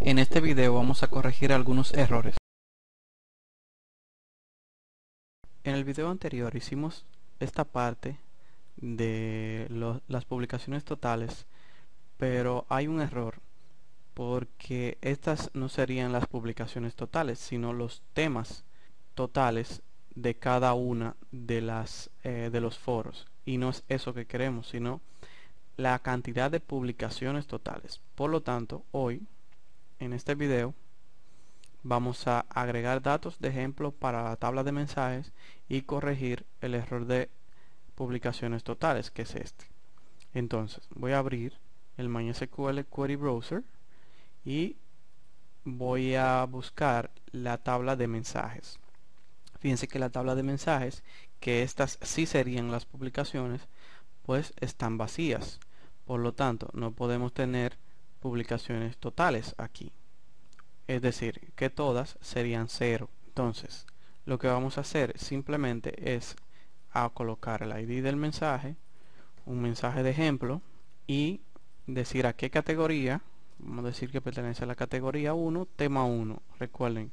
En este video vamos a corregir algunos errores. En el video anterior hicimos esta parte de las publicaciones totales, pero hay un error porque estas no serían las publicaciones totales, sino los temas totales de cada una de los foros, y no es eso que queremos, sino la cantidad de publicaciones totales. Por lo tanto, hoy en este video vamos a agregar datos de ejemplo para la tabla de mensajes y corregir el error de publicaciones totales, que es este. Entonces voy a abrir el MySQL Query Browser y voy a buscar la tabla de mensajes. Fíjense que la tabla de mensajes, que estas sí serían las publicaciones, pues están vacías. Por lo tanto, no podemos tener publicaciones totales aquí. Es decir, que todas serían 0. Entonces, lo que vamos a hacer simplemente es a colocar el ID del mensaje, un mensaje de ejemplo, y decir a qué categoría. Vamos a decir que pertenece a la categoría 1, tema 1. Recuerden,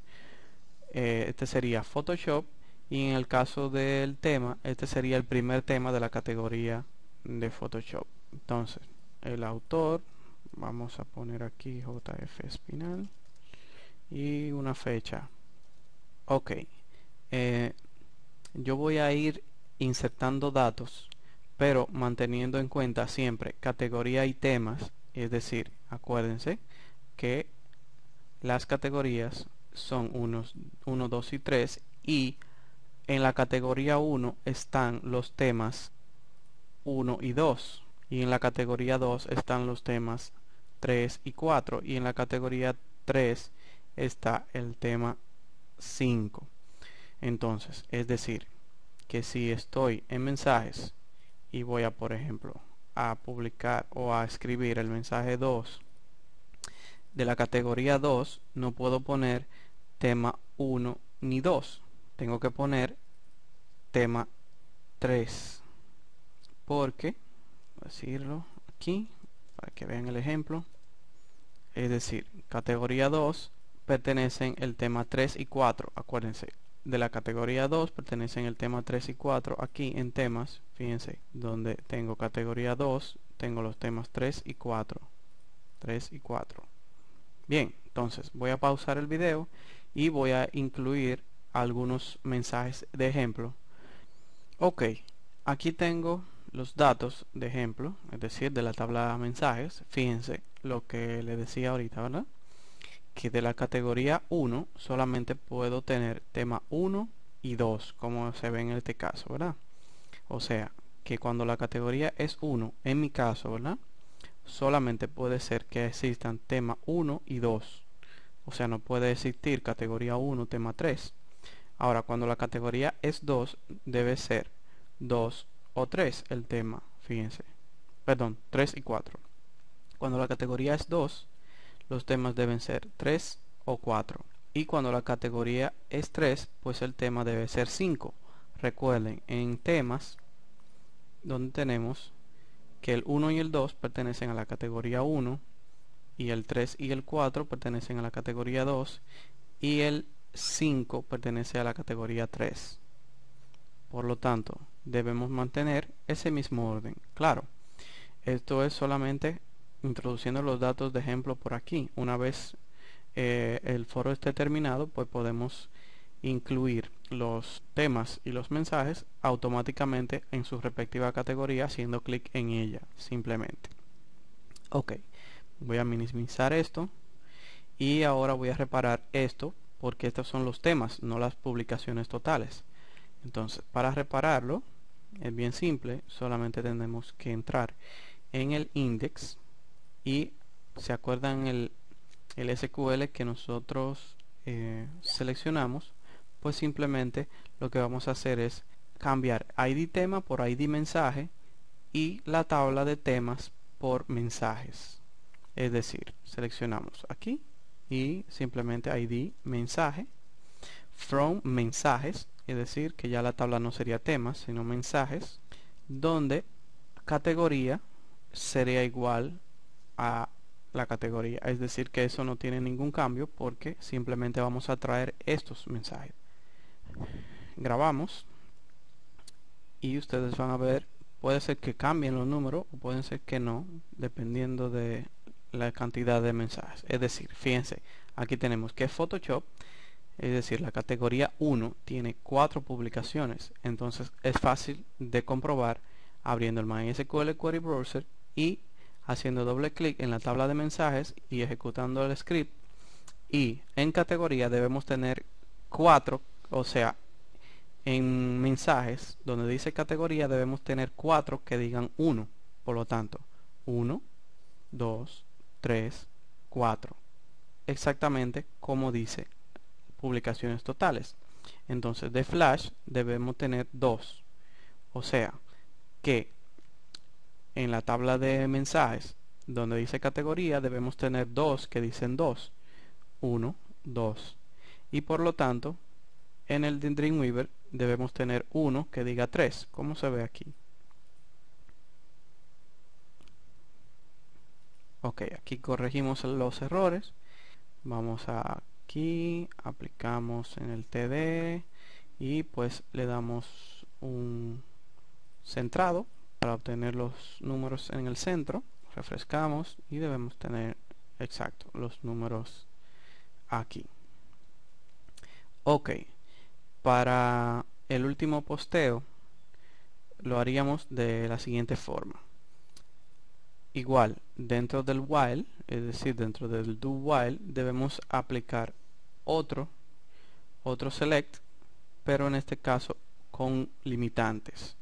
este sería Photoshop, y en el caso del tema, este sería el primer tema de la categoría de Photoshop. Entonces, el autor, vamos a poner aquí JF Espinal y una fecha. Ok, yo voy a ir insertando datos, pero manteniendo en cuenta siempre categoría y temas. Es decir, acuérdense que las categorías son 1, 2 y 3, y en la categoría 1 están los temas 1 y 2, y en la categoría 2 están los temas 3 y 4, y en la categoría 3 está el tema 5. Entonces, es decir, que si estoy en mensajes y voy a, por ejemplo, a publicar o a escribir el mensaje 2 de la categoría 2, no puedo poner tema 1 ni 2. Tengo que poner tema 3. Porque, voy a decirlo aquí para que vean el ejemplo. Es decir, categoría 2 pertenecen el tema 3 y 4. Acuérdense, de la categoría 2 pertenecen el tema 3 y 4. Aquí en temas, fíjense, donde tengo categoría 2, tengo los temas 3 y 4. 3 y 4. Bien, entonces voy a pausar el video y voy a incluir algunos mensajes de ejemplo. Ok, aquí tengo los datos de ejemplo, es decir, de la tabla de mensajes. Fíjense lo que les decía ahorita, ¿verdad? Que de la categoría 1 solamente puedo tener tema 1 y 2, como se ve en este caso, ¿verdad? O sea, que cuando la categoría es 1, en mi caso, ¿verdad?, solamente puede ser que existan tema 1 y 2. O sea, no puede existir categoría 1, tema 3. Ahora, cuando la categoría es 2, debe ser 2 o 3 el tema, fíjense. Perdón, 3 y 4. Cuando la categoría es 2, los temas deben ser 3 o 4. Y cuando la categoría es 3, pues el tema debe ser 5. Recuerden, en temas, donde tenemos que el 1 y el 2 pertenecen a la categoría 1, y el 3 y el 4 pertenecen a la categoría 2, y el 5 pertenece a la categoría 3. Por lo tanto, debemos mantener ese mismo orden. Claro, esto es solamente introduciendo los datos de ejemplo por aquí. Una vez el foro esté terminado, pues podemos incluir los temas y los mensajes automáticamente en su respectiva categoría haciendo clic en ella simplemente. Ok, voy a minimizar esto y ahora voy a reparar esto, porque estos son los temas, no las publicaciones totales. Entonces, para repararlo es bien simple, solamente tenemos que entrar en el index y se acuerdan el SQL que nosotros seleccionamos, pues simplemente lo que vamos a hacer es cambiar ID tema por ID mensaje y la tabla de temas por mensajes. Es decir, seleccionamos aquí y simplemente ID mensaje from mensajes, es decir, que ya la tabla no sería temas sino mensajes, donde categoría sería igual a la categoría. Es decir, que eso no tiene ningún cambio porque simplemente vamos a traer estos mensajes. Grabamos y ustedes van a ver, puede ser que cambien los números o pueden ser que no, dependiendo de la cantidad de mensajes. Es decir, fíjense, aquí tenemos que Photoshop, es decir, la categoría 1 tiene 4 publicaciones. Entonces es fácil de comprobar abriendo el MySQL Query Browser y haciendo doble clic en la tabla de mensajes y ejecutando el script. Y en categoría debemos tener 4, o sea, en mensajes donde dice categoría debemos tener 4 que digan 1. Por lo tanto, 1, 2, 3, 4. Exactamente como dice publicaciones totales. Entonces de Flash debemos tener 2. O sea que en la tabla de mensajes donde dice categoría debemos tener 2 que dicen 2. 1, 2. Y por lo tanto en el de Dreamweaver debemos tener 1 que diga 3, como se ve aquí. Ok, aquí corregimos los errores. Vamos aquí, aplicamos en el TD y pues le damos un centrado para obtener los números en el centro. Refrescamos y debemos tener exacto los números aquí. Ok, para el último posteo lo haríamos de la siguiente forma. Igual, dentro del while, es decir, dentro del do while, debemos aplicar otro select, pero en este caso con limitantes.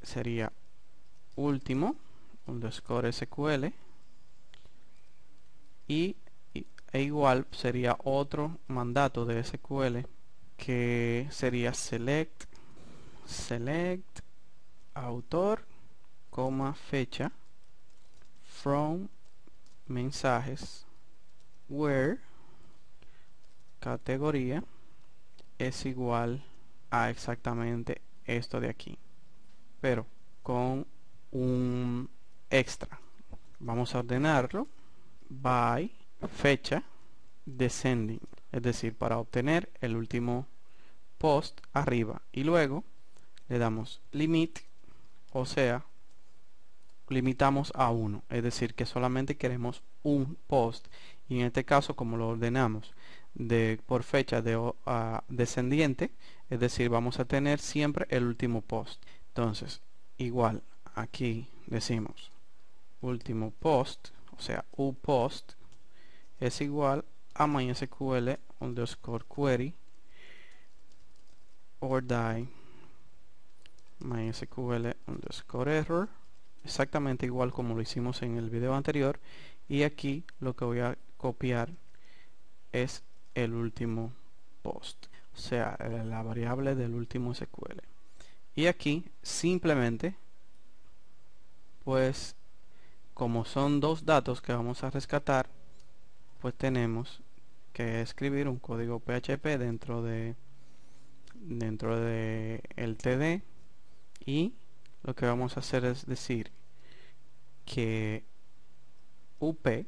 Sería último underscore SQL e igual sería otro mandato de SQL que sería select autor, fecha from mensajes where categoría es igual a exactamente esto de aquí, pero con un extra. Vamos a ordenarlo by fecha descending, es decir, para obtener el último post arriba, y luego le damos limit, o sea, limitamos a 1, es decir, que solamente queremos un post, y en este caso como lo ordenamos por fecha descendiente, es decir, vamos a tener siempre el último post. Entonces igual aquí decimos último post, o sea uPost es igual a MySQL underscore query or die MySQL underscore error, exactamente igual como lo hicimos en el video anterior, y aquí lo que voy a copiar es el último post, o sea la variable del último SQL, y aquí simplemente pues como son dos datos que vamos a rescatar, pues tenemos que escribir un código PHP dentro de el TD, y lo que vamos a hacer es decir que up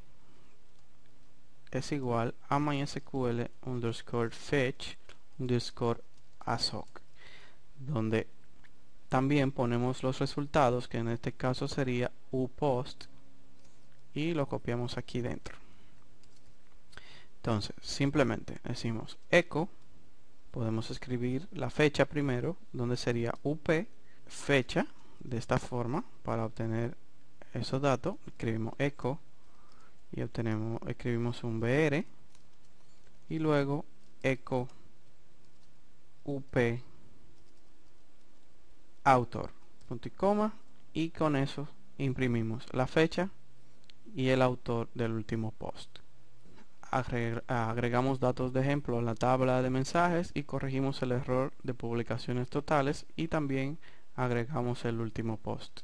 es igual a MySQL underscore fetch underscore assoc, donde también ponemos los resultados, que en este caso sería uPost, y lo copiamos aquí dentro. Entonces simplemente decimos echo, podemos escribir la fecha primero, donde sería up fecha, de esta forma. Para obtener esos datos escribimos echo y escribimos un br, y luego echo up autor, punto y coma, y con eso imprimimos la fecha y el autor del último post. Agregamos datos de ejemplo a la tabla de mensajes y corregimos el error de publicaciones totales, y también agregamos el último post.